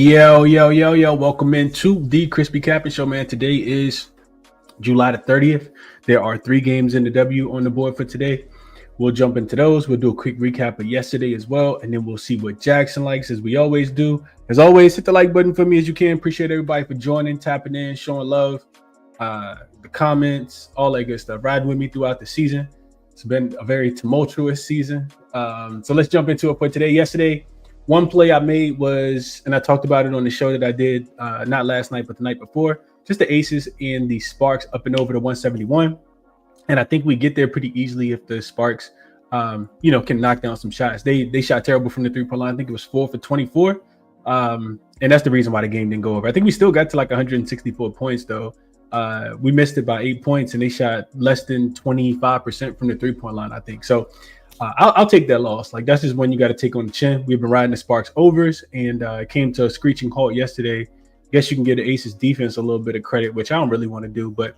Yo. Welcome into the ChrisBeCappinn Show, man. Today is July the 30th. There are 3 games in the W on the board for today. We'll jump into those. We'll do a quick recap of yesterday as well, and then we'll see what jaXon likes, as we always do. As always, hit the like button for me as you can. Appreciate everybody for joining, tapping in, showing love, the comments, all that good stuff. Riding with me throughout the season. It's been a very tumultuous season. So let's jump into it for today. Yesterday, one play I made was, and I talked about it on the show that I did, not last night, but the night before, just the Aces and the Sparks up and over to 171. And I think we get there pretty easily if the Sparks, can knock down some shots. They shot terrible from the 3-point line. I think it was 4 for 24. And that's the reason why the game didn't go over. I think we still got to like 164 points, though. We missed it by 8 points, and they shot less than 25% from the 3-point line, I think. So I'll take that loss. Like, that's just one you got to take on the chin. We've been riding the Sparks overs, and it came to a screeching halt yesterday. I guess you can give the Aces defense a little bit of credit, which I don't really want to do, but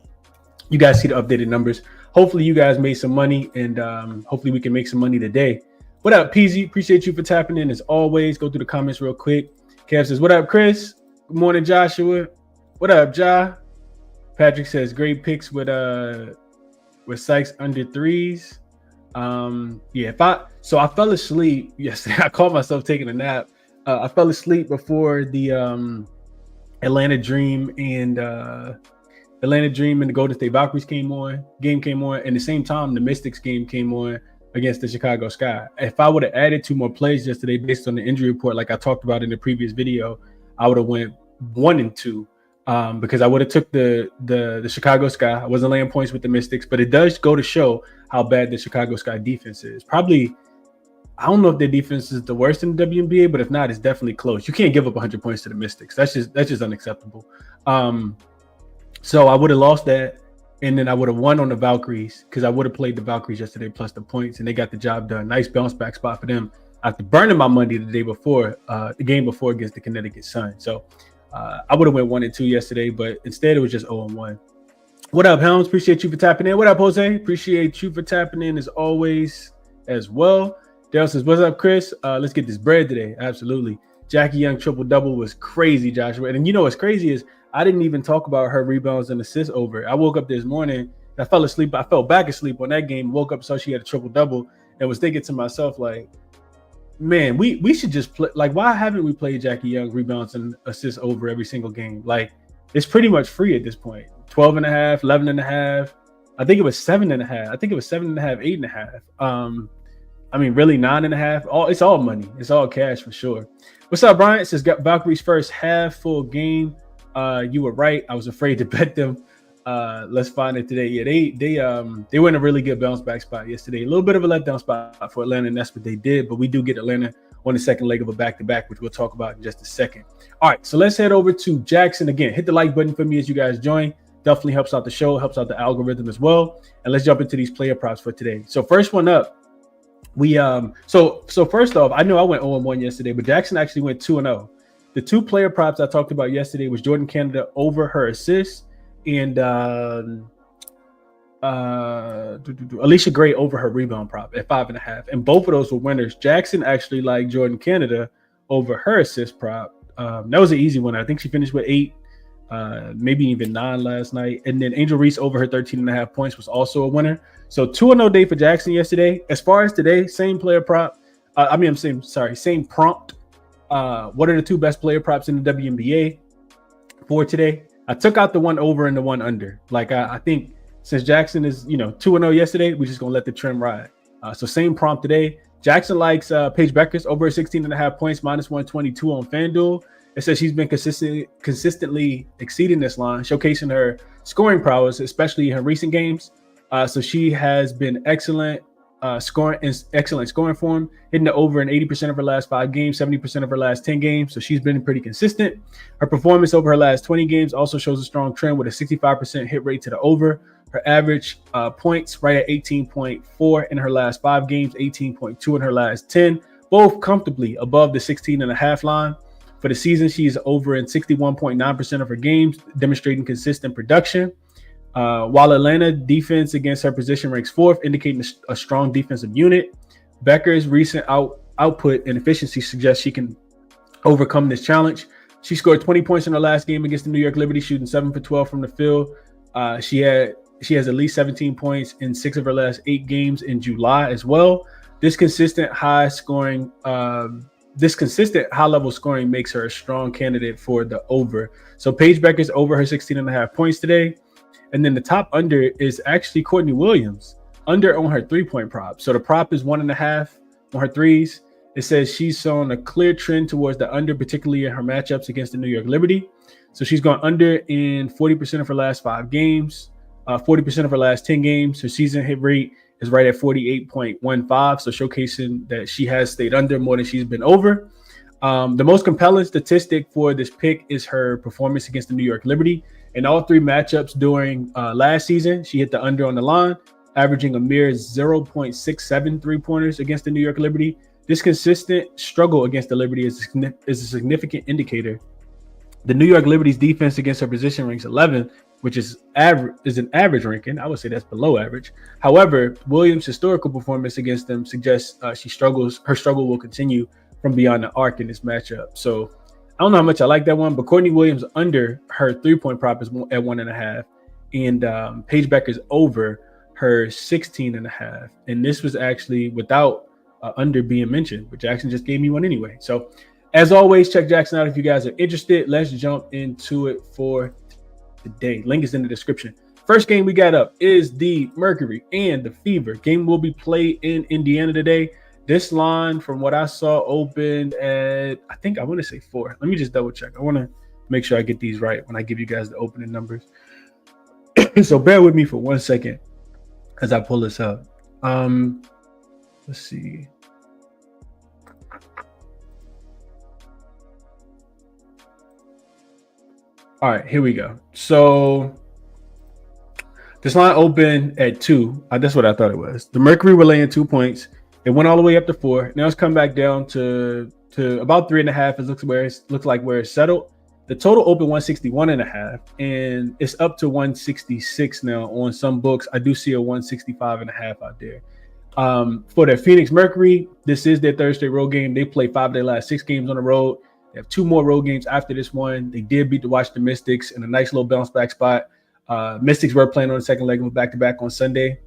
you guys see the updated numbers. Hopefully you guys made some money, and hopefully we can make some money today. What up, PZ? Appreciate you for tapping in as always. Go through the comments real quick. Kev says, what up, Chris? Good morning, Joshua. What up, Ja? Patrick says, great picks with Sykes under threes. I fell asleep yesterday. I caught myself taking a nap. I fell asleep before the Atlanta Dream and the Golden State Valkyries game came on, and the same time the Mystics game came on against the Chicago Sky. If I would have added 2 more plays yesterday based on the injury report, like I talked about in the previous video, I would have went 1 and 2. Because I would have took the Chicago Sky. I wasn't laying points with the Mystics, but it does go to show how bad the Chicago Sky defense is. Probably, I don't know if their defense is the worst in the WNBA, but if not, it's definitely close. You can't give up 100 points to the Mystics. That's just unacceptable. So I would have lost that, and then I would have won on the Valkyries because I would have played the Valkyries yesterday plus the points, and they got the job done. Nice bounce back spot for them after burning my money the day before, the game before against the Connecticut Sun. So I would have went 1 and 2 yesterday, but instead it was just 0 and 1. What up, Helms? Appreciate you for tapping in. What up, Jose? Appreciate you for tapping in as always as well. Daryl says, what's up, Chris? Let's get this bread today. Absolutely. Jackie Young triple-double was crazy, Joshua. And you know what's crazy is I didn't even talk about her rebounds and assists over. I woke up this morning. I fell asleep. I fell back asleep on that game. Woke up, saw she had a triple-double, and was thinking to myself, like, man, we should just play. Like, why haven't we played Jackie Young rebounds and assists over every single game? Like, it's pretty much free at this point. 12 and a half, 11 and a half. I think it was 7 and a half. I think it was 7 and a half, 8 and a half. Really 9 and a half. It's all money. It's all cash for sure. What's up, Brian? It says, got Valkyrie's first half full game. You were right. I was afraid to bet them. Let's find it today. Yeah, they were in a really good bounce back spot yesterday. A little bit of a letdown spot for Atlanta, and that's what they did. But we do get Atlanta on the second leg of a back-to-back, which we'll talk about in just a second. All right, so let's head over to jaXon again. Hit the like button for me as you guys join. Definitely helps out the show, helps out the algorithm as well. And let's jump into these player props for today. So first one up, we so first off, I know I went 0 and 1 yesterday, but jaXon actually went 2 and 0. The 2 player props I talked about yesterday was Jordan Canada over her assists, and Alicia Gray over her rebound prop at 5.5, and both of those were winners. jaXon actually liked Jordan Canada over her assist prop. That was an easy one. I think she finished with 8, maybe even 9 last night. And then Angel Reese over her 13.5 points was also a winner. So 2-0 day for jaXon yesterday. As far as today, same player prop. Same prompt. What are the 2 best player props in the WNBA for today? I took out the one over and the one under. Like, I think since jaXon is, 2-0 yesterday, we're just going to let the trend ride. So same prompt today. jaXon likes Paige Beckers over 16.5 points, minus 122 on FanDuel. It says she's been consistently exceeding this line, showcasing her scoring prowess, especially in her recent games. So she has been excellent scoring form, hitting the over in 80% of her last 5 games, 70% of her last 10 games. So she's been pretty consistent. Her performance over her last 20 games also shows a strong trend with a 65% hit rate to the over. Her average points right at 18.4 in her last 5 games, 18.2 in her last 10, both comfortably above the 16.5 line. For the season, she's over in 61.9% of her games, demonstrating consistent production. While Atlanta defense against her position ranks 4th, indicating a strong defensive unit, Becker's recent output and efficiency suggests she can overcome this challenge. She scored 20 points in her last game against the New York Liberty, shooting 7 for 12 from the field. She has at least 17 points in 6 of her last 8 games in July as well. This consistent high level scoring makes her a strong candidate for the over. So Paige Bueckers over her 16.5 points today. And then the top under is actually Courtney Williams, under on her 3-point prop. So the prop is 1.5 on her threes. It says she's shown a clear trend towards the under, particularly in her matchups against the New York Liberty. So she's gone under in 40% of her last 5 games, 40% of her last 10 games. Her season hit rate is right at 48.15. So showcasing that she has stayed under more than she's been over. The most compelling statistic for this pick is her performance against the New York Liberty. In all 3 matchups during last season, she hit the under on the line, averaging a mere 0.67 3-pointers against the New York Liberty. This consistent struggle against the Liberty is a significant indicator. The New York Liberty's defense against her position ranks 11th, which is an average ranking. I would say that's below average. However, Williams' historical performance against them suggests her struggle will continue from beyond the arc in this matchup. So I don't know how much I like that one, but Courtney Williams under her 3-point prop is at 1.5, and Paige Bueckers over her 16.5. And this was actually without under being mentioned, but jaXon just gave me one anyway. So as always, check jaXon out if you guys are interested. Let's jump into it for today. Link is in the description. First game we got up is the Mercury and the Fever. Game will be played in Indiana today. This line, from what I saw, opened at, I want to say 4. Let me just double check. I want to make sure I get these right when I give you guys the opening numbers. So bear with me for 1 second as I pull this up. Let's see. All right, here we go. So this line opened at 2. That's what I thought it was. The Mercury were laying 2 points. It went all the way up to 4. Now it's come back down to about 3.5. It looks like where it's settled. The total opened 161.5, and it's up to 166 now on some books. I do see a 165.5 out there. For the Phoenix Mercury, this is their Thursday road game. They play 5 of their last 6 games on the road. They have 2 more road games after this one. They did beat the Washington Mystics in a nice little bounce back spot. Mystics were playing on the second leg of a back-to-back on Sunday.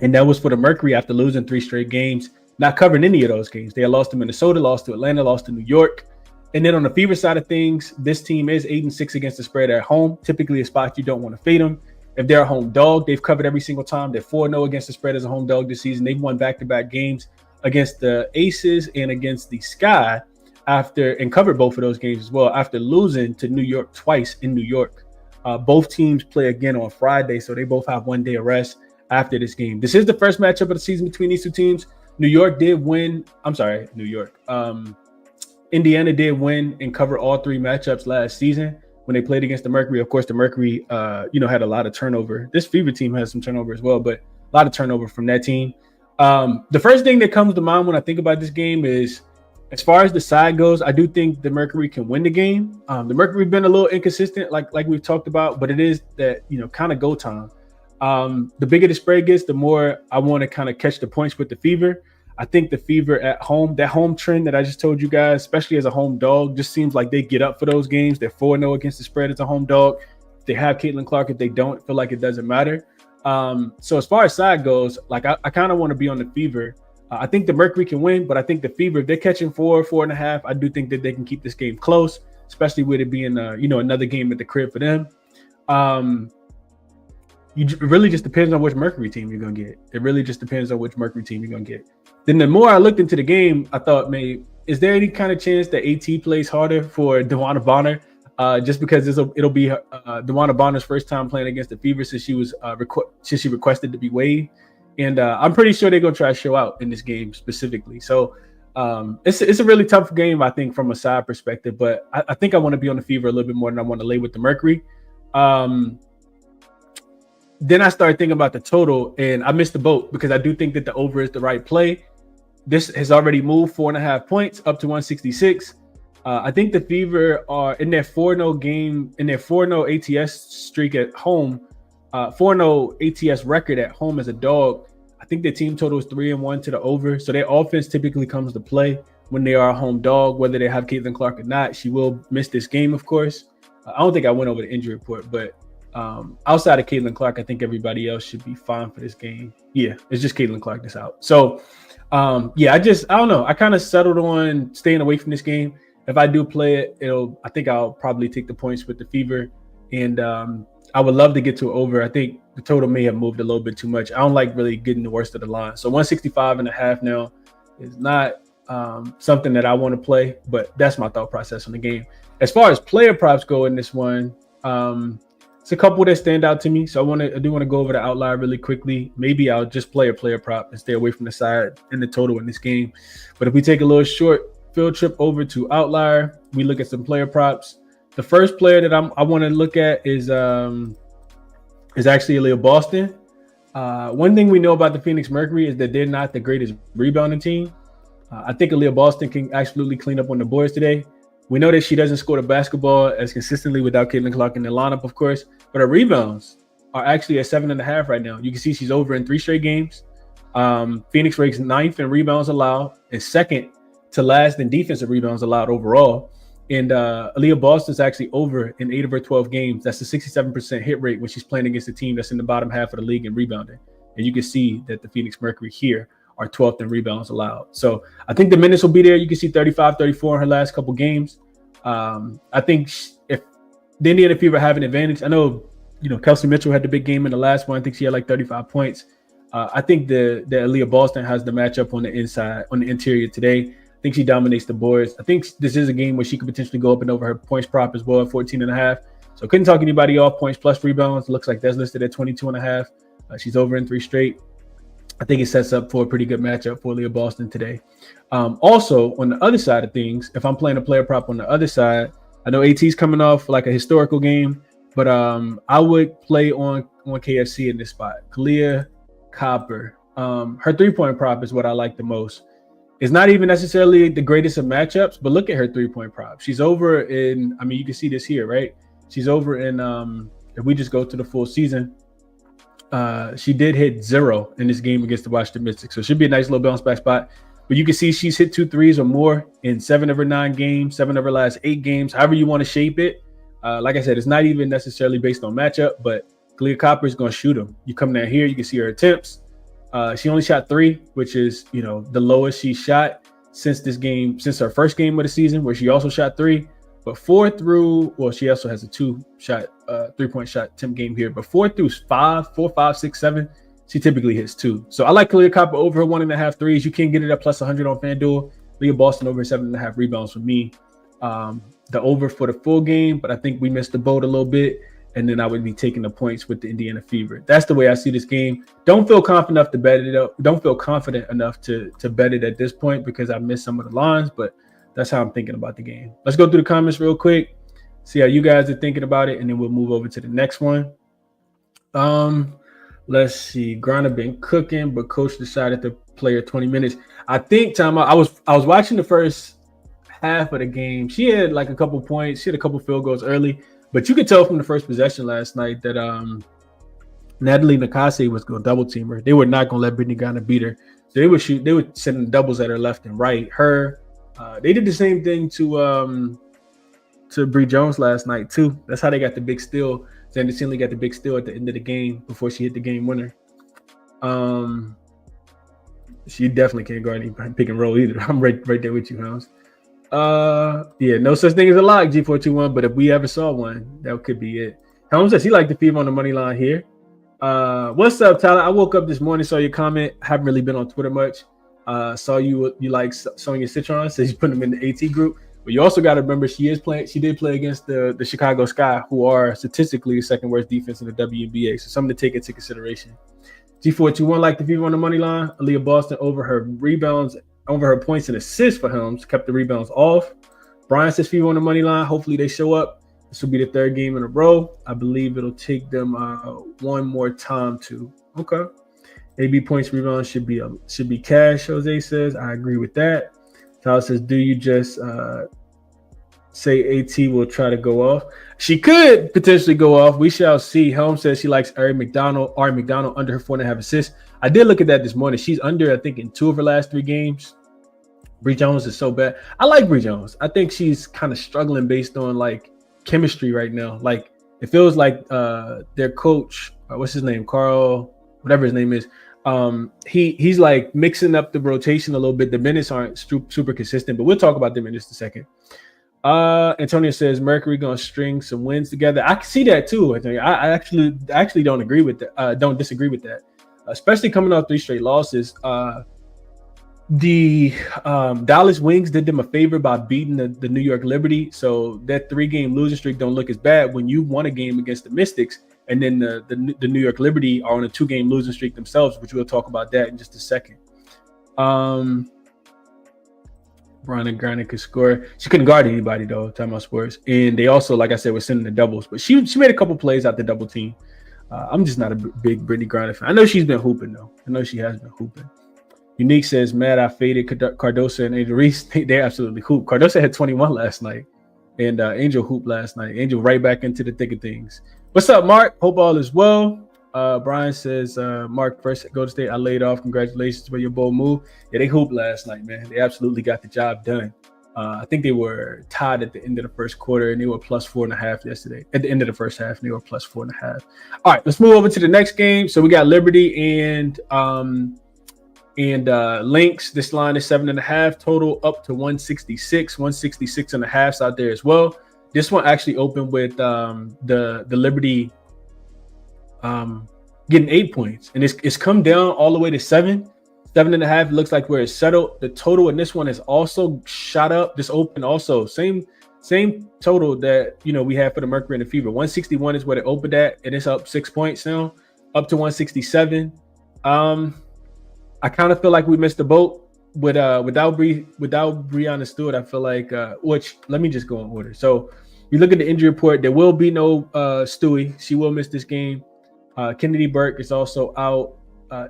And that was for the Mercury after losing 3 straight games, not covering any of those games. They had lost to Minnesota, lost to Atlanta, lost to New York. And then on the Fever side of things, this team is 8-6 against the spread at home, typically a spot you don't want to fade them. If they're a home dog, they've covered every single time. They're 4-0 against the spread as a home dog this season. They've won back-to-back games against the Aces and against the Sky and covered both of those games as well after losing to New York twice in New York. Both teams play again on Friday, so they both have 1 day of rest after this game. This is the first matchup of the season between these 2 teams. Indiana did win and cover all 3 matchups last season when they played against the Mercury. Of course, the Mercury, had a lot of turnover. This Fever team has some turnover as well, but a lot of turnover from that team. The first thing that comes to mind when I think about this game is, as far as the side goes, I do think the Mercury can win the game. The Mercury been a little inconsistent, like we've talked about, but it is that, kind of go time. The bigger the spread gets, the more I want to kind of catch the points with the Fever. I think the Fever at home, that home trend that I just told you guys, especially as a home dog, just seems like they get up for those games. They're 4-0 against the spread as a home dog. If they have Caitlin Clark, if they don't, feel like it doesn't matter. So as far as side goes, like I kind of want to be on the Fever. I think the Mercury can win, but I think the Fever, if they're catching 4.5, I do think that they can keep this game close, especially with it being, another game at the crib for them. It really just depends on which Mercury team you're going to get. It really just depends on which Mercury team you're going to get. Then the more I looked into the game, I thought, is there any kind of chance that AT plays harder for DeWanna Bonner? Just because it'll be DeWanna Bonner's first time playing against the Fever since she requested to be waived. And I'm pretty sure they're going to try to show out in this game specifically. So it's a really tough game, I think, from a side perspective. But I think I want to be on the Fever a little bit more than I want to lay with the Mercury. Then I started thinking about the total, and I missed the boat because I do think that the over is the right play. This has already moved 4.5 points up to 166. I think the Fever are in their 4-0 game, in their 4-0 ATS streak at home, 4-0 ATS record at home as a dog. I think their team total is 3-1 to the over. So their offense typically comes to play when they are a home dog, whether they have Caitlin Clark or not. She will miss this game, of course. I don't think I went over the injury report, but outside of Caitlin Clark, I think everybody else should be fine for this game. Yeah, it's just Caitlin Clark that's out. So, I don't know. I kind of settled on staying away from this game. If I do play it, I think I'll probably take the points with the Fever. And I would love to get to over. I think the total may have moved a little bit too much. I don't like really getting the worst of the line. So 165.5 now is not something that I want to play, but that's my thought process on the game. As far as player props go in this one, it's a couple that stand out to me. So I do want to go over the Outlier really quickly. Maybe I'll just play a player prop and stay away from the side and the total in this game. But if we take a little short field trip over to Outlier, we look at some player props. The first player that I want to look at is actually Aaliyah Boston. One thing we know about the Phoenix Mercury is that they're not the greatest rebounding team. I think Aaliyah Boston can absolutely clean up on the boards today. We know that she doesn't score the basketball as consistently without Caitlin Clark in the lineup, of course, but her rebounds are actually at 7.5 right now. You can see she's over in 3 straight games. Phoenix ranks 9th in rebounds allowed and 2nd to last in defensive rebounds allowed overall. And Aaliyah Boston's actually over in 8 of her 12 games. That's a 67% hit rate when she's playing against a team that's in the bottom half of the league in rebounding. And you can see that the Phoenix Mercury here are 12th in rebounds allowed. So I think the minutes will be there. You can see 35, 34 in her last couple games. I think if the Indiana Fever have an advantage, I know, Kelsey Mitchell had the big game in the last one. I think she had like 35 points. I think the Aaliyah Boston has the matchup on the inside, on the interior today. I think she dominates the boards. I think this is a game where she could potentially go up and over her points prop as well at 14.5. So couldn't talk anybody off. Points plus rebounds. Looks like that's listed at 22.5. She's over in 3 straight. I think it sets up for a pretty good matchup for Aaliyah Boston today. Also, on the other side of things, if I'm playing a player prop on the other side, I know AT's coming off like a historical game, but I would play on KFC in this spot. Kahleah Copper. Her 3-point prop is what I like the most. It's not even necessarily the greatest of matchups, but look at her 3-point prop. She's over in, you can see this here, right? She's over in, if we just go to the full season, she did hit 0 in this game against the Washington Mystics. So it should be a nice little bounce back spot. But you can see she's hit 2 threes or more in 7 of her 9 games, 7 of her last 8 games, however you want to shape it. Like I said, it's not even necessarily based on matchup, but Kahleah Copper is going to shoot them. You come down here, you can see her attempts. She only shot 3, which is, the lowest she shot since her first game of the season, where she also shot 3. But 4 through, she also has a 2-shot, 3-point shot attempt game here. But 4 through 5, 4, 5, 6, 7, she typically hits 2. So I like Kahleah Copper over her 1.5 threes. You can get it at plus 100 on FanDuel. Aaliyah Boston over 7.5 rebounds for me. The over for the full game, but I think we missed the boat a little bit. And then I would be taking the points with the Indiana Fever. That's the way I see this game. Don't feel confident enough to bet it up. Don't feel confident enough to bet it at this point because I missed some of the lines, but that's how I'm thinking about the game. Let's go through the comments real quick, see how you guys are thinking about it, and then we'll move over to the next one. Let's see. Griner been cooking, but coach decided to play her 20 minutes. I think I was watching the first half of the game. She had like a couple points. She had a couple field goals early, but you could tell from the first possession last night that Natalie Nakase was going to double team her. They were not going to let Brittany Griner beat her. So they would send doubles at her left and right. They did the same thing to Bree Jones last night too. That's how they got the big steal. Xander Tinley got the big steal at the end of the game before she hit the game winner. She definitely can't guard any pick and roll either. I'm right there with you, Holmes. No such thing as a lock, G421, but if we ever saw one, that could be it. Holmes says he liked the Fever on the money line here. What's up, Tyler? I woke up this morning, saw your comment. Haven't really been on Twitter much. Saw you like Sonya Citron, says you put them in the AT group. But you also got to remember she did play against the Chicago Sky, who are statistically the second worst defense in the WNBA. So something to take into consideration. G421 like the Fever on the money line. Aaliyah Boston over her rebounds, over her points and assists for Helms, kept the rebounds off. Brian says Fever on the money line. Hopefully they show up. This will be the 3rd game in a row. I believe it'll take them one more time to. Okay. AB points rebounds should be cash, Jose says. I agree with that. Tyler says, do you just say AT will try to go off? She could potentially go off. We shall see. Helm says she likes Ari McDonald under her 4.5 assists. I did look at that this morning. She's under, I think, in 2 of her last 3 games. Bree Jones is so bad. I like Bree Jones. I think she's kind of struggling based on like chemistry right now. Like it feels like their coach, what's his name, Carl, whatever his name is. He's like mixing up the rotation a little bit. The minutes aren't super consistent, but we'll talk about them in just a second. Antonio says Mercury gonna string some wins together. I can see that too. I actually don't agree with that. Don't disagree with that, especially coming off 3 straight losses. The Dallas Wings did them a favor by beating the New York Liberty, so that 3-game losing streak don't look as bad when you won a game against the Mystics, and then the New York Liberty are on a 2-game losing streak themselves, which we'll talk about that in just a second. Brian Garner could score. She couldn't guard anybody though. Time about sports, and they also, like I said, were sending the doubles, but she made a couple plays out the double team. I'm just not a big Brittany Griner fan. I know she's been hooping though. I know she has been hooping. Unique says, Matt, I faded Cardoso and Angel Reese. They absolutely hooped. Cardoso had 21 last night, and Angel hooped last night. Angel right back into the thick of things. What's up, Mark? Hope all is well. Brian says, Mark, first go to state. I laid off. Congratulations for your bold move. Yeah, they hooped last night, man. They absolutely got the job done. I think they were tied at the end of the first quarter, and they were plus 4.5 yesterday. At the end of the first half, and they were plus 4.5. All right, let's move over to the next game. So we got Liberty and Lynx. This line is 7.5 total, up to 166.5 out there as well. This one actually opened with the Liberty getting 8 points, and it's come down all the way to 7.5. Looks like where it's settled. The total in this one is also shot up. This open also same total that we had for the Mercury and the Fever. 161 is what it opened at, and it's up 6 points now, up to 167. I kind of feel like we missed the boat without Breanna Stewart. I feel like which let me just go in order. So you look at the injury report. There will be no Stewie. She will miss this game. Kennedy Burke is also out.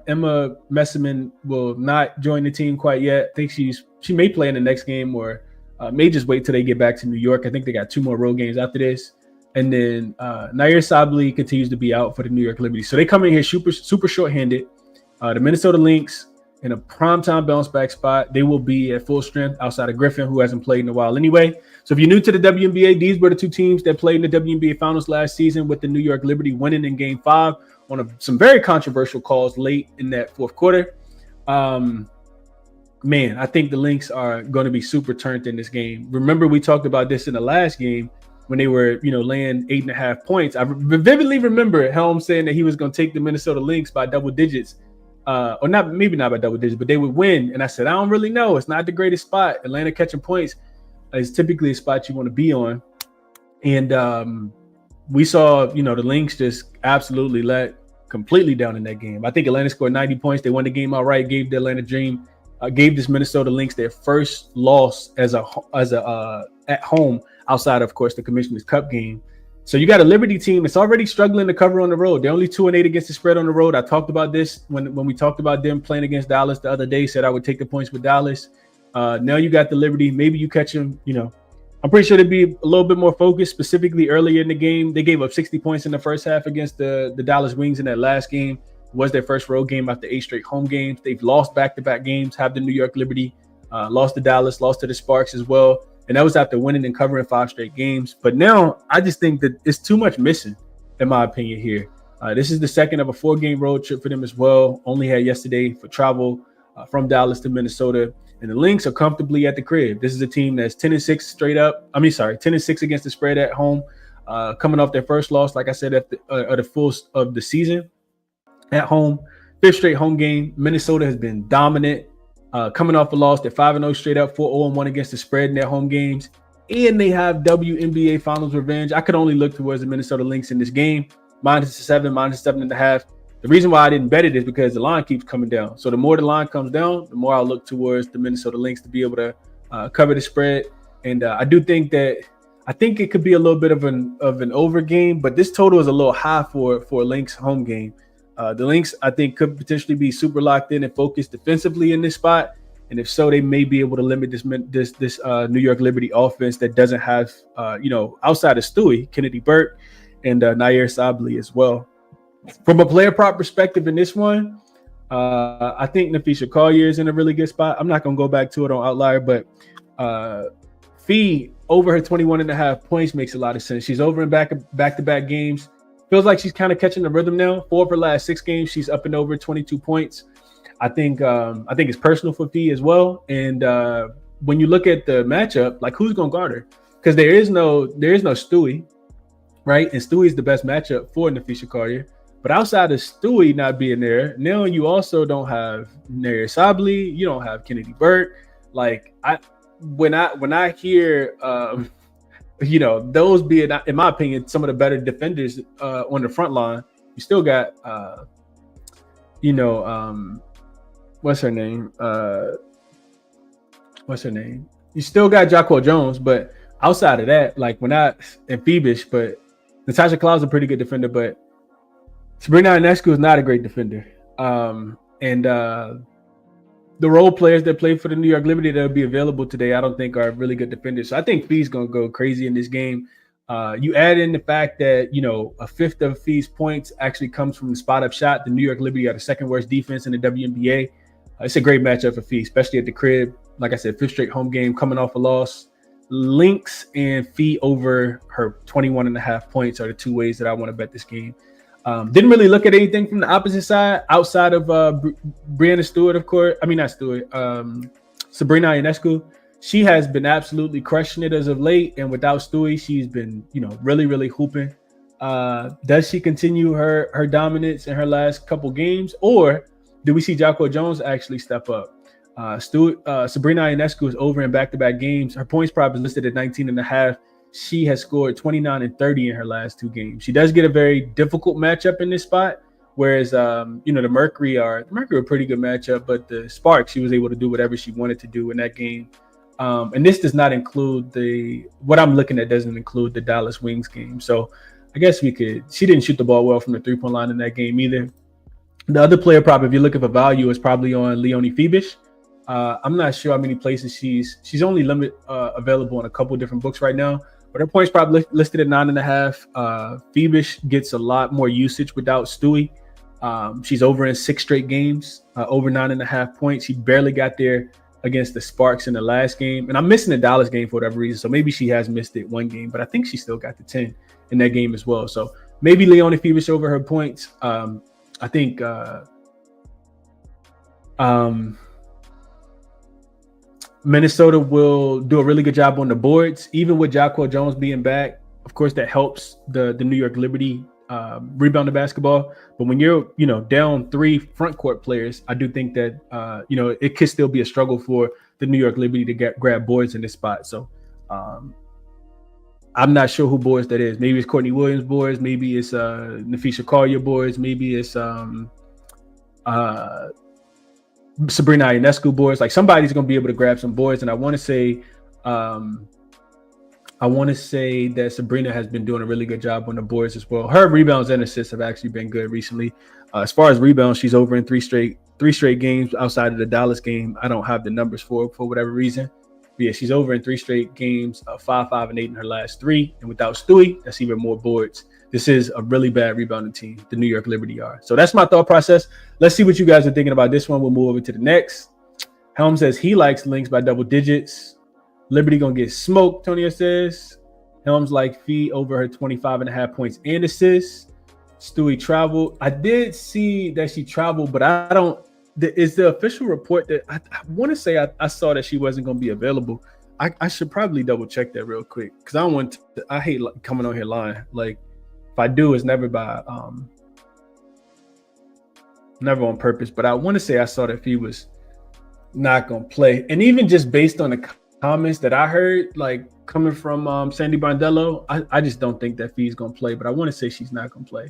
Emma Messerman will not join the team quite yet. I think she may play in the next game, or may just wait till they get back to New York. I think they got 2 more road games after this. And then Nair Sabli continues to be out for the New York Liberty. So they come in here super short-handed. The Minnesota Lynx in a primetime bounce back spot. They will be at full strength outside of Griffin, who hasn't played in a while anyway. So if you're new to the WNBA, these were the 2 teams that played in the WNBA Finals last season, with the New York Liberty winning in Game 5 on some very controversial calls late in that fourth quarter. Man, I think the Lynx are going to be super turned in this game. Remember, we talked about this in the last game when they were, laying 8.5 points. I vividly remember Helms saying that he was going to take the Minnesota Lynx by double digits. Or not, maybe not by double digits, but they would win. And I said, I don't really know. It's not the greatest spot. Atlanta catching points is typically a spot you want to be on. And we saw, the Lynx just absolutely let completely down in that game. I think Atlanta scored 90 points. They won the game outright, gave the Atlanta Dream, gave this Minnesota Lynx their first loss as a at home outside, of course, the Commissioner's Cup game. So you got a Liberty team that's already struggling to cover on the road. They're only 2-8 against the spread on the road. I talked about this when we talked about them playing against Dallas the other day. Said I would take the points with Dallas. Now you got the Liberty. Maybe you catch them. I'm pretty sure they'd be a little bit more focused. Specifically earlier in the game, they gave up 60 points in the first half against the Dallas Wings in that last game. It was their first road game after 8 straight home games. They've lost back-to-back games. Have the New York Liberty, lost to Dallas, lost to the Sparks as well. And that was after winning and covering 5 straight games. But now I just think that it's too much missing, in my opinion, here. This is the second of a 4-game road trip for them as well. Only had yesterday for travel from Dallas to Minnesota. And the Lynx are comfortably at the crib. This is a team that's 10-6 straight up. 10-6 against the spread at home. Coming off their first loss, like I said, at the full of the season at home. 5th straight home game. Minnesota has been dominant. Coming off a loss, they're 5-0 straight up, 4-0-1 against the spread in their home games. And they have WNBA Finals revenge. I could only look towards the Minnesota Lynx in this game. -7, -7.5. The reason why I didn't bet it is because the line keeps coming down. So the more the line comes down, the more I'll look towards the Minnesota Lynx to be able to cover the spread. And I do think that it could be a little bit of an over game, but this total is a little high for a Lynx home game. The Lynx, I think, could potentially be super locked in and focused defensively in this spot. And if so, they may be able to limit this New York Liberty offense that doesn't have, outside of Stewie, Kennedy Burke, and Nair Sabli as well. From a player prop perspective in this one, I think Nafisha Collier is in a really good spot. I'm not going to go back to it on Outlier, but Fee over her 21.5 points makes a lot of sense. She's over in back-to-back games. Feels like she's kind of catching the rhythm now. 4 of her last 6 games, she's up and over 22 points. I think it's personal for Fee as well. And when you look at the matchup, like who's going to guard her? Because there is no Stewie, right? And Stewie is the best matchup for Nafisha Collier. But outside of Stewie not being there, now you also don't have Nair Sabli, you don't have Kennedy Burke. Like when I hear those being, in my opinion, some of the better defenders on the front line, you still got what's her name? You still got Jacquel Jones, but outside of that, like and Phoebish, but Natasha Cloud's a pretty good defender, but Sabrina Ionescu is not a great defender. And the role players that play for the New York Liberty that will be available today, I don't think are really good defenders. So I think Fee's going to go crazy in this game. You add in the fact that, a fifth of Fee's points actually comes from the spot-up shot. The New York Liberty are the second worst defense in the WNBA. It's a great matchup for Fee, especially at the crib. Like I said, 5th straight home game coming off a loss. Lynx and Fee over her 21.5 points are the 2 ways that I want to bet this game. Didn't really look at anything from the opposite side outside of Brianna Stewart, of course. I mean, not Stewart. Sabrina Ionescu. She has been absolutely crushing it as of late, and without Stewie, she's been, really, really hooping. Does she continue her dominance in her last couple games, or do we see Jacquel Jones actually step up? Sabrina Ionescu is over in back-to-back games. Her points prop is listed at 19.5. She has scored 29 and 30 in her last 2 games. She does get a very difficult matchup in this spot, whereas the Mercury are a pretty good matchup, but the Sparks, she was able to do whatever she wanted to do in that game. And this does not include what I'm looking at doesn't include the Dallas Wings game. So I guess she didn't shoot the ball well from the 3-point line in that game either. The other player prop, if you're looking for value, is probably on Leonie Phoebish. I'm not sure how many places she's only available in a couple different books right now, but her points probably listed at 9.5. Phoebish gets a lot more usage without Stewie. She's over in 6 straight games, over 9.5 points. She barely got there against the Sparks in the last game. And I'm missing the Dallas game for whatever reason. So maybe she has missed it one game, but I think she still got the 10 in that game as well. So maybe Leonie Phoebish over her points. I think Minnesota will do a really good job on the boards, even with Jacquel Jones being back. Of course, that helps the New York Liberty rebound the basketball. But when you're, down 3 front court players, I do think that, it could still be a struggle for the New York Liberty to grab boards in this spot. So I'm not sure who boards that is. Maybe it's Courtney Williams boards. Maybe it's Nafisha Collier boards. Maybe it's Sabrina Ionescu boards. Like somebody's going to be able to grab some boards. And I want to say that Sabrina has been doing a really good job on the boards as well. Her rebounds and assists have actually been good recently. As far as rebounds, she's over in three straight games outside of the Dallas game. I don't have the numbers for whatever reason. But yeah, she's over in 3 straight games, 5, 5, and 8 in her last 3. And without Stewie, that's even more boards. This is a really bad rebounding team, the New York Liberty are. So that's my thought process. Let's see what you guys are thinking about this one. We'll move over to the next. Helm says he likes Lynx by double digits. Liberty gonna get smoked, Tonya says. Helms like Fee over her 25.5 points and assists. Stewie traveled. I did see that she traveled, but I don't. Is the official report that I want to say I saw that she wasn't going to be available. I should probably double check that real quick because I hate coming on here lying. Like if I do, it's never never on purpose. But I want to say I saw that Fee was not going to play, and even just based on the comments that I heard, like coming from Sandy Brondello, I just don't think that Fee's going to play. But I want to say she's not going to play.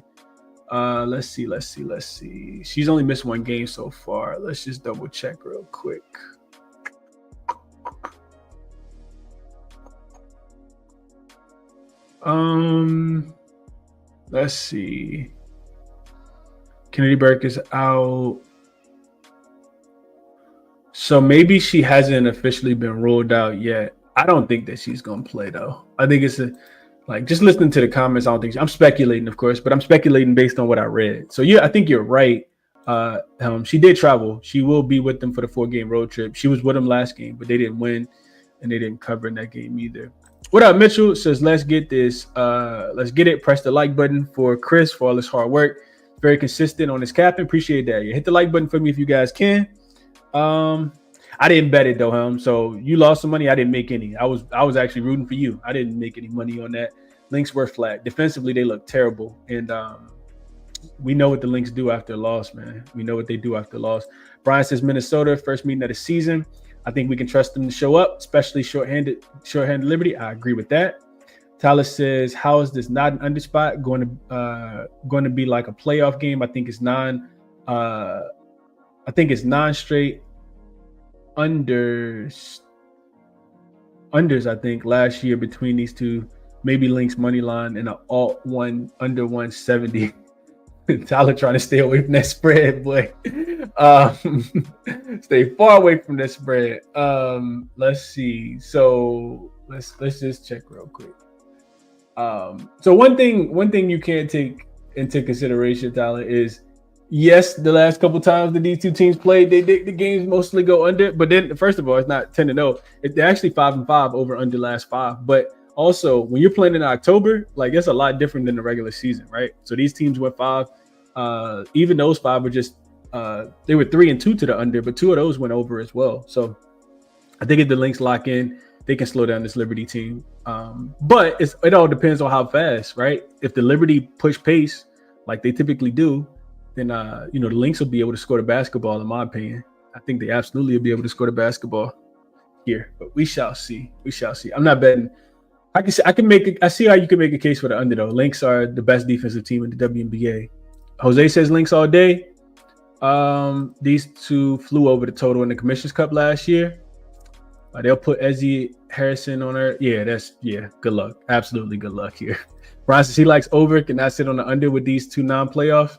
Let's see. She's only missed 1 game so far. Let's just double check real quick. Let's see. Kennedy Burke is out. So maybe she hasn't officially been ruled out yet. I don't think that she's going to play though. I think it's just listening to the comments, I don't think I'm speculating, of course, but I'm speculating based on what I read. So yeah, I think you're right. She did travel. She will be with them for the 4-game road trip. She was with them last game, but they didn't win and they didn't cover in that game either. What up, Mitchell? Says, let's get this. Let's get it. Press the like button for Chris for all his hard work. Very consistent on his capping. Appreciate that. Yeah, hit the like button for me if you guys can. I didn't bet it though, so you lost some money. I didn't make any. I was actually rooting for you. I didn't make any money on that. Lynx were flat. Defensively, they look terrible, and we know what the Lynx do after a loss, man. We know what they do after a loss. Brian says Minnesota first meeting of the season. I think we can trust them to show up, especially shorthanded Liberty. I agree with that. Tyler says, how is this not an under spot going to be like a playoff game? I think it's nine straight unders, I think, last year between these two. Maybe Lynx money line and an alt one under 170. Tyler trying to stay away from that spread, boy. Stay far away from that spread. Let's see. So let's just check real quick. So one thing you can't take into consideration, Tyler, is yes, the last couple times that these two teams played, the games mostly go under. But then, first of all, it's not 10-0. They're actually 5-5 over under last 5. But also, when you're playing in October, like, it's a lot different than the regular season, right? So these teams went 5. Even those 5 were just they were 3-2 to the under, but 2 of those went over as well. So I think if the Lynx lock in, they can slow down this Liberty team. But it all depends on how fast, right? If the Liberty push pace like they typically do, then the Lynx will be able to score the basketball, in my opinion. I think they absolutely will be able to score the basketball here, but we shall see. I'm not betting. I see how you can make a case for the under though. Lynx are the best defensive team in the WNBA. Jose says Lynx all day. These two flew over the total in the Commissioners Cup last year. They'll put Ezzie Harrison on her. Good luck. Absolutely good luck here. Brian says he likes over, cannot sit on the under with these two non-playoffs,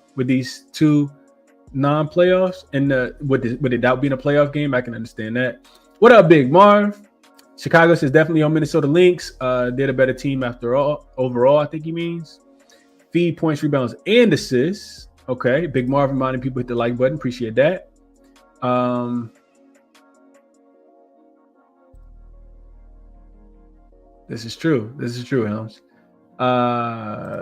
and with it doubt being a playoff game. I can understand that. What up, Big Marv? Chicago says definitely on Minnesota Lynx. They're the better team after all. Overall, I think he means. Feed, points, rebounds, and assists. Okay. Big Marv reminding people hit the like button. Appreciate that. This is true, Helms.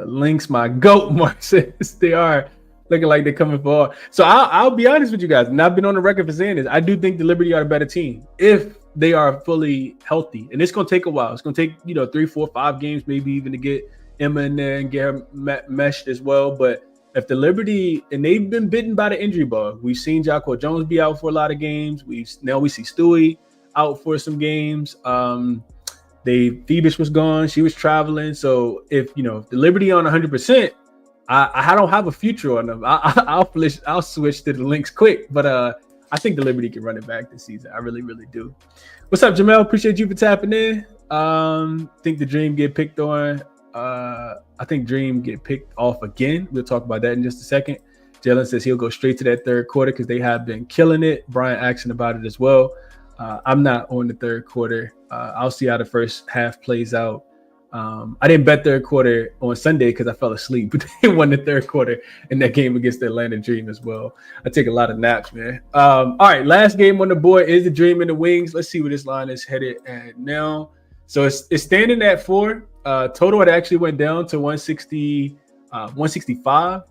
Lynx, my goat, Mark says. They are looking like they're coming for all. So I'll be honest with you guys, and I've been on the record for saying this. I do think the Liberty are a better team if they are fully healthy, and it's going to take a while. It's going to take 3, 4, 5 games, maybe even to get Emma in there and get her meshed as well. But if the Liberty, and they've been bitten by the injury bug, we've seen Jacquel Jones be out for a lot of games. We see Stewie out for some games. Phoebus was gone; she was traveling. So if the Liberty on 100%. I don't have a future on them. I'll switch to the Lynx quick, but I think the Liberty can run it back this season. I really, really do. What's up, Jamel? Appreciate you for tapping in. Think the Dream get picked on. I think Dream get picked off again. We'll talk about that in just a second. Jalen says he'll go straight to that third quarter because they have been killing it. Brian asking about it as well. I'm not on the third quarter. I'll see how the first half plays out. I didn't bet third quarter on Sunday because I fell asleep, but they won the third quarter in that game against the Atlanta Dream as well. I take a lot of naps, man. All right, last game on the board is the Dream and the Wings. Let's see where this line is headed at now. So it's standing at 4. Total, it actually went down to 160, 165.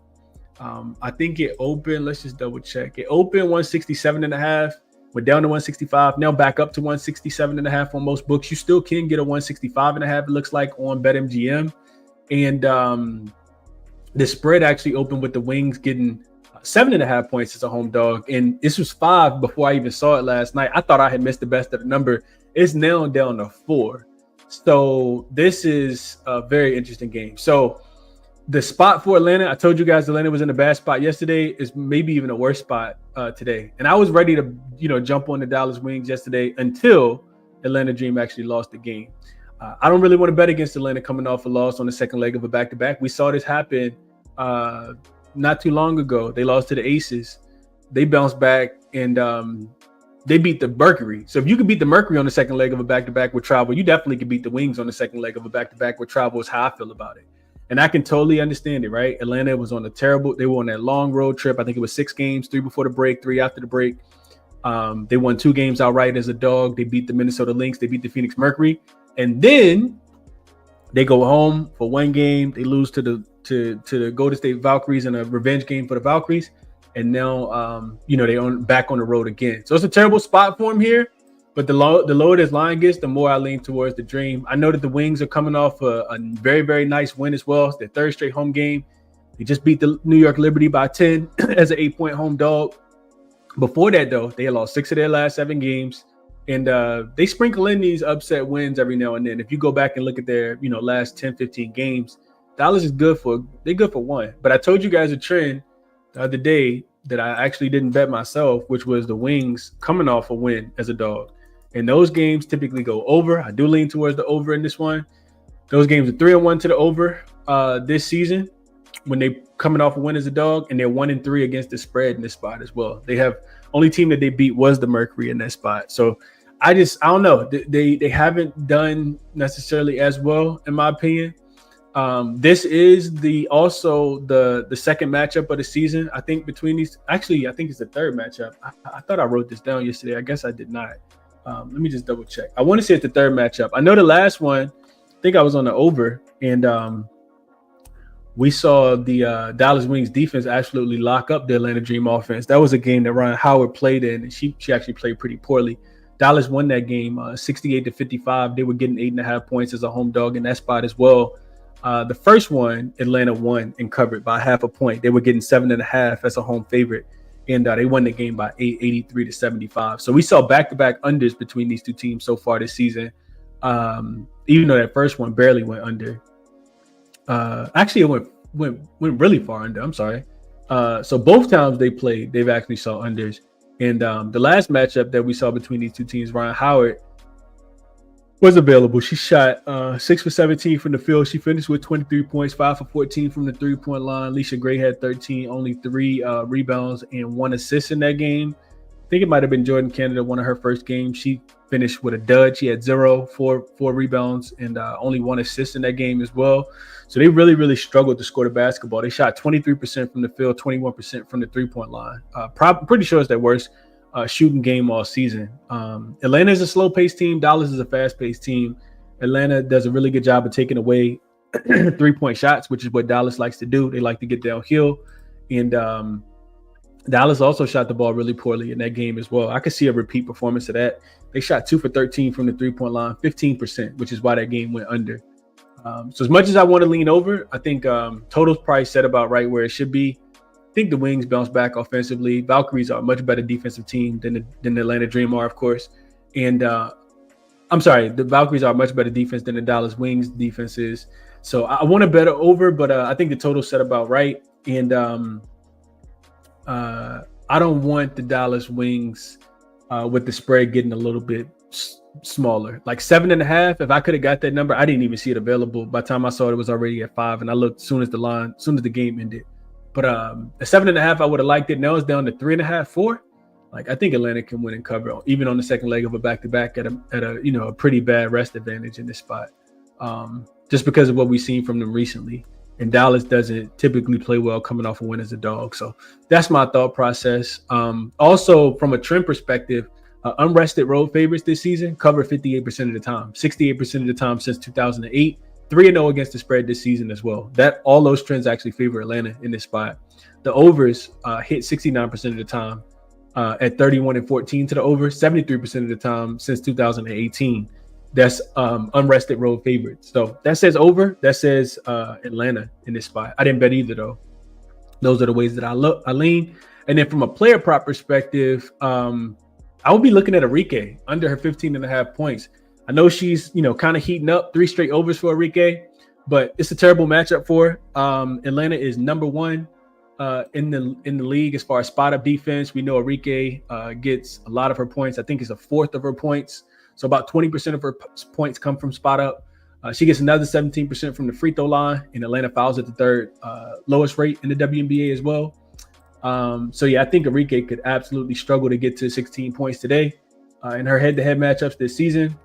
I think it opened. Let's just double check. It opened 167.5. Went down to 165, now back up to 167.5 on most books. You still can get a 165.5, it looks like, on BetMGM. And the spread actually opened with the Wings getting 7.5 points as a home dog. And this was 5 before I even saw it last night. I thought I had missed the best of the number. It's now down to 4. So this is a very interesting game. So the spot for Atlanta, I told you guys Atlanta was in a bad spot yesterday, is maybe even a worse spot today. And I was ready to, jump on the Dallas Wings yesterday until Atlanta Dream actually lost the game. I don't really want to bet against Atlanta coming off a loss on the second leg of a back-to-back. We saw this happen not too long ago. They lost to the Aces. They bounced back and they beat the Mercury. So if you can beat the Mercury on the second leg of a back-to-back with travel, you definitely can beat the Wings on the second leg of a back-to-back with travel, is how I feel about it. And I can totally understand it, right? Atlanta was on they were on that long road trip. I think it was 6 games, 3 before the break, 3 after the break. They won 2 games outright as a dog. They beat the Minnesota Lynx. They beat the Phoenix Mercury. And then they go home for 1 game. They lose to the Golden State Valkyries in a revenge game for the Valkyries. And now, they're back on the road again. So it's a terrible spot for them here. But the lower this line gets, the more I lean towards the Dream. I know that the Wings are coming off a very, very nice win as well. It's their 3rd straight home game. They just beat the New York Liberty by 10 as an 8-point home dog. Before that, though, they had lost 6 of their last 7 games. And they sprinkle in these upset wins every now and then. If you go back and look at their, last 10, 15 games, Dallas is good for 1. But I told you guys a trend the other day that I actually didn't bet myself, which was the Wings coming off a win as a dog. And those games typically go over. I do lean towards the over in this one. Those games are 3-1 to the over this season when they coming off a win as a dog, and they're 1-3 against the spread in this spot as well. They have only team that they beat was the Mercury in that spot. So I don't know. They haven't done necessarily as well, in my opinion. This is also the second matchup of the season. I think between these, actually, I think it's the 3rd matchup. I thought I wrote this down yesterday. I guess I did not. Let me just double check. I want to say it's the 3rd matchup. I know the last one, I think I was on the over, and we saw the Dallas Wings defense absolutely lock up the Atlanta Dream offense. That was a game that Ryan Howard played in, and she actually played pretty poorly. Dallas won that game 68-55. They were getting 8.5 points as a home dog in that spot as well. The first one, Atlanta won and covered by 0.5 point. They were getting 7.5 as a home favorite. And they won the game by 83-75. So we saw back-to-back unders between these 2 teams so far this season. Even though that first one barely went under. Actually, it went really far under. I'm sorry. So both times they played, they've actually saw unders. And the last matchup that we saw between these 2 teams, Ryan Howard was available. She shot 6 for 17 from the field. She finished with 23 points, 5 for 14 from the 3-point line. Alicia Gray had 13, only 3 rebounds and 1 assist in that game. I think it might have been Jordan Canada, one of her first games. She finished with a dud. She had 4 rebounds and only 1 assist in that game as well. So they really, really struggled to score the basketball. They shot 23% from the field, 21% from the 3-point line. Pretty sure it's their worst shooting game all season. Atlanta is a slow-paced team. Dallas is a fast-paced team. Atlanta does a really good job of taking away 3-point shots, which is what Dallas likes to do. They like to get downhill. And Dallas also shot the ball really poorly in that game as well. I could see a repeat performance of that. They shot 2 for 13 from the 3-point line, 15%, which is why that game went under. So as much as I want to lean over, I think total's probably set about right where it should be. I think the Wings bounce back offensively. Valkyries are a much better defensive team than the Atlanta Dream are, of course. And I'm sorry, the Valkyries are a much better defense than the Dallas Wings defense is. So I want to bet over, but I think the total set about right. And I don't want the Dallas Wings with the spread getting a little bit smaller. Like 7.5, if I could have got that number, I didn't even see it available. By the time I saw it, it was already at 5, and I looked as soon as the game ended. But at 7.5, I would have liked it. Now it's down to 3.5, 4. Like, I think Atlanta can win and cover, even on the second leg of a back-to-back at a pretty bad rest advantage in this spot, just because of what we've seen from them recently. And Dallas doesn't typically play well coming off a win as a dog. So that's my thought process. Also, from a trend perspective, unrested road favorites this season cover 58% of the time, 68% of the time since 2008. 3-0 against the spread this season as well. All those trends actually favor Atlanta in this spot. The overs hit 69% of the time at 31-14 to the over, 73% of the time since 2018. That's unrested road favorites. So that says over. That says Atlanta in this spot. I didn't bet either though. Those are the ways that I lean. And then from a player prop perspective, I would be looking at Arike under her 15.5 points. I know she's, kind of heating up, 3 straight overs for Arike, but it's a terrible matchup for her. Atlanta is number 1 in the league as far as spot up defense. We know Arike gets a lot of her points. I think it's 1/4 of her points. So about 20% of her points come from spot up. She gets another 17% from the free throw line, and Atlanta fouls at the 3rd lowest rate in the WNBA as well. So yeah, I think Arike could absolutely struggle to get to 16 points today in her head-to-head matchups this season.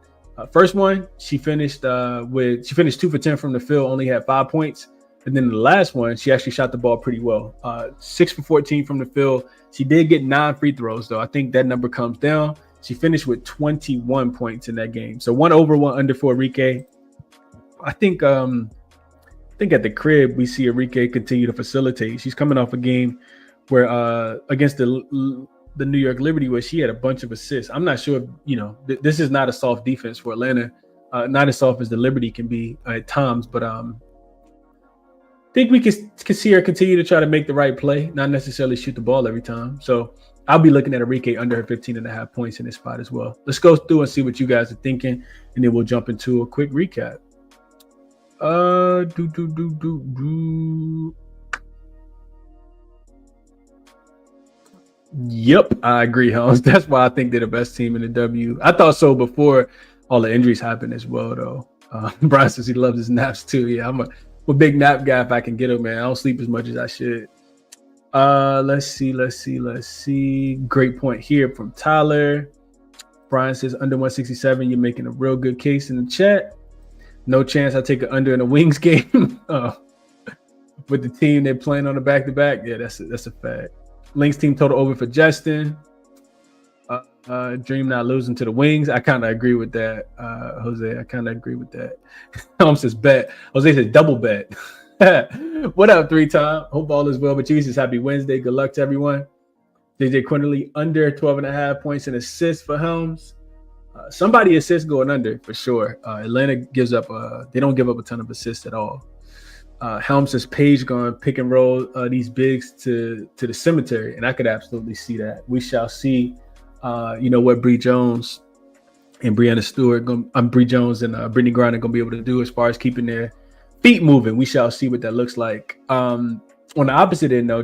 First one, she finished 2 for 10 from the field, only had 5 points. And then the last one, she actually shot the ball pretty well. 6 for 14 from the field. She did get 9 free throws, though. I think that number comes down. She finished with 21 points in that game. So 1 over, 1 under for Arike. I think at the crib, we see Arike continue to facilitate. She's coming off a game where against the New York Liberty, where she had a bunch of assists. I'm not sure if, this is not a soft defense for Atlanta. Not as soft as the Liberty can be at times, but think we can see her continue to try to make the right play, not necessarily shoot the ball every time. So I'll be looking at Arike under her 15.5 points in this spot as well. Let's go through and see what you guys are thinking, and then we'll jump into a quick recap. Yep, I agree, Holmes. That's why I think they're the best team in the W. I thought so before all the injuries happened as well, though. Brian says he loves his naps too. Yeah, I'm a big nap guy if I can get them, man. I don't sleep as much as I should. Let's see. Great point here from Tyler. Brian says under 167. You're making a real good case in the chat. No chance I take it under in a Wings game. With the team they're playing on the back-to-back. Yeah, that's a fact. Lynx team total over for Justin. Dream not losing to the Wings. I kind of agree with that, Jose. I kind of agree with that. Tom says bet. Jose says double bet. What up, 3-time? Hope all is well with you. He says happy Wednesday. Good luck to everyone. JJ Quinterly under 12.5 points and assists for Helms. Somebody assists going under for sure. Atlanta gives up. They don't give up a ton of assists at all. Helms says Paige going pick and roll these bigs to the cemetery, and I could absolutely see that. We shall see. What Bree Jones and Brianna Stewart, Bree Jones and Brittany Griner going to be able to do as far as keeping their feet moving. We shall see what that looks like. On the opposite end, though,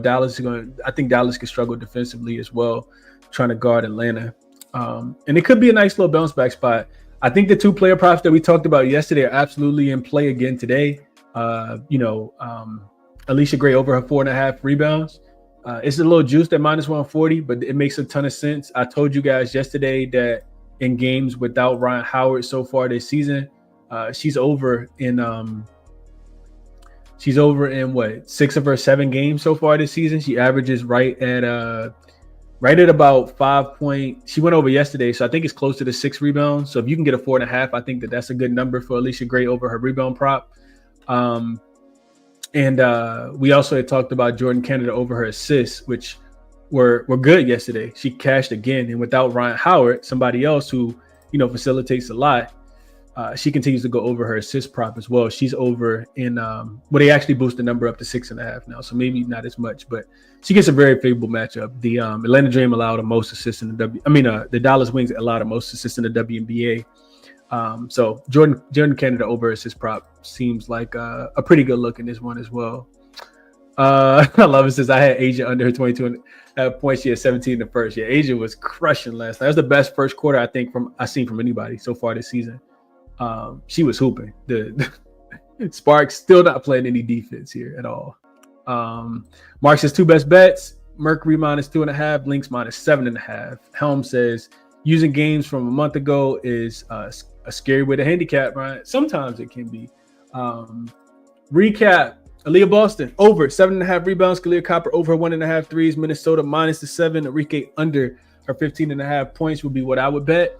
I think Dallas could struggle defensively as well, trying to guard Atlanta. And it could be a nice little bounce back spot. I think the 2 player props that we talked about yesterday are absolutely in play again today. Alicia Gray over her 4.5 rebounds. It's a little juiced at minus 140, but it makes a ton of sense. I told you guys yesterday that in games without Ryan Howard so far this season, she's over in what, 6 of her 7 games so far this season. She averages right at about 5 point. She went over yesterday, so I think it's close to the 6 rebounds. So if you can get a 4.5, I think that's a good number for Alicia Gray over her rebound prop. And we also had talked about Jordan Canada over her assists, which were good yesterday. She cashed again, and without Ryan Howard, somebody else who facilitates a lot, she continues to go over her assist prop as well. She's over in they actually boost the number up to 6.5 now, so maybe not as much, but she gets a very favorable matchup. The Atlanta Dream allowed the most assists in the the Dallas Wings allowed the most assists in the WNBA. So Jordan Canada over assist prop seems like a pretty good look in this one as well. I love it. Says I had Asia under her 22 points. She had 17 in the first. Yeah, Asia was crushing last night. That was the best first quarter I think I've seen from anybody so far this season. She was hooping. The Sparks still not playing any defense here at all. Mark says 2 best bets. Mercury minus 2.5. Lynx minus 7.5. Helm says using games from a month ago is a scary way to handicap, right? Sometimes it can be. Recap. Aaliyah Boston over 7.5 rebounds. Kalia Copper over 1.5 threes. Minnesota minus the 7. Arike under her 15.5 points would be what I would bet.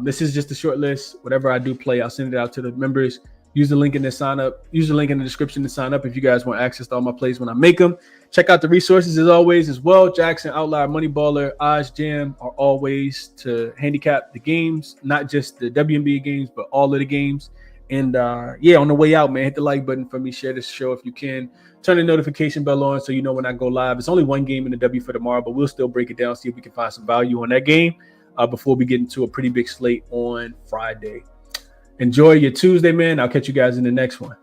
This is just a short list. Whatever I do play, I'll send it out to the members. Use the link in the sign up. Use the link in the description to sign up if you guys want access to all my plays when I make them. Check out the resources as always as well. jaXon, Outlier, Moneyballer, Odds Jam are all ways to handicap the games, not just the WNBA games, but all of the games. And on the way out, man, hit the like button for me. Share this show if you can. Turn the notification bell on so you know when I go live. It's only one game in the W for tomorrow, but we'll still break it down, see if we can find some value on that game before we get into a pretty big slate on Friday. Enjoy your Tuesday, man. I'll catch you guys in the next one.